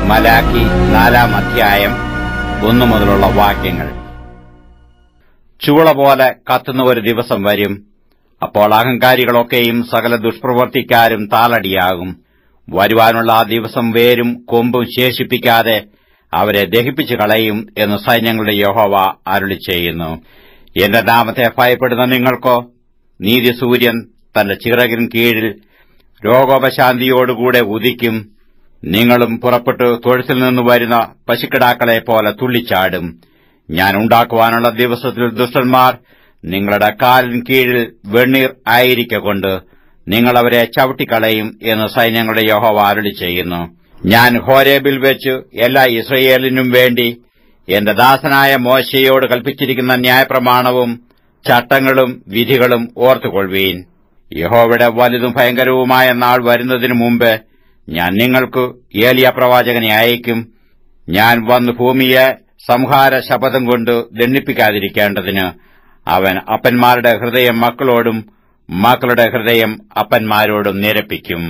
മലാക്കി 4-ാം അധ്യായം 1 മുതലുള്ള വാക്യങ്ങൾ. ചൂള പോലെ കത്തുന്ന ഒരു ദിവസം വരും. അപ്പോൾ അഹങ്കാരികളൊക്കെയും സകല ദുഷ്പ്രവർത്തിക്കാരും താളടിയാകും. വരുവാനുള്ള ആ ദിവസം വേരും കൊമ്പും ശേഷിപ്പിക്കാതെ അവരെ ദഹിപ്പിച്ചു കളയും എന്ന് സൈന്യങ്ങളുടെ യഹോവ അരുളിച്ചെയ്യുന്നു. എന്റെ നാമത്തെ ഭയപ്പെടുന്ന നിങ്ങൾക്കോ നീതി സൂര്യൻ തന്റെ ചിറകിൻ കീഴിൽ രോഗോപശാന്തിയോടുകൂടെ ഉദിക്കും. നിങ്ങളും പുറപ്പെട്ടു തൊഴുത്തിൽ നിന്ന് വരുന്ന പശുക്കിടാക്കളെപ്പോലെ തുള്ളിച്ചാടും. ഞാൻ ഉണ്ടാക്കുവാനുള്ള ദിവസത്തിൽ ദുഷ്ടന്മാർ നിങ്ങളുടെ കാലിൻ കീഴിൽ വെണ്ണീർ ആയിരിക്കൊണ്ട് നിങ്ങളവരെ ചവിട്ടിക്കളയും എന്ന് സൈന്യങ്ങളുടെ യഹോവ അരുളിച്ചെയ്യുന്നു. ഞാൻ ഹോരേബിൽ വെച്ച് എല്ലാ ഇസ്രായേലിനും വേണ്ടി എന്റെ ദാസനായ മോശെയോട് കൽപ്പിച്ചിരിക്കുന്ന ന്യായപ്രമാണവും ചട്ടങ്ങളും വിധികളും ഓർത്തുകൊള്ളുവീൻ. യഹോവയുടെ വലുതും ഭയങ്കരവുമായ നാൾ വരുന്നതിനു മുമ്പ് ഞാൻ നിങ്ങൾക്ക് ഏലിയ പ്രവാചകനെ അയക്കും. ഞാൻ വന്ന് ഭൂമിയെ സംഹാര ശപഥം കൊണ്ട് ദണ്ഡിപ്പിക്കാതിരിക്കേണ്ടതിന് അവൻ അപ്പന്മാരുടെ ഹൃദയം മക്കളോടും മക്കളുടെ ഹൃദയം അപ്പന്മാരോടും നിരപ്പിക്കും.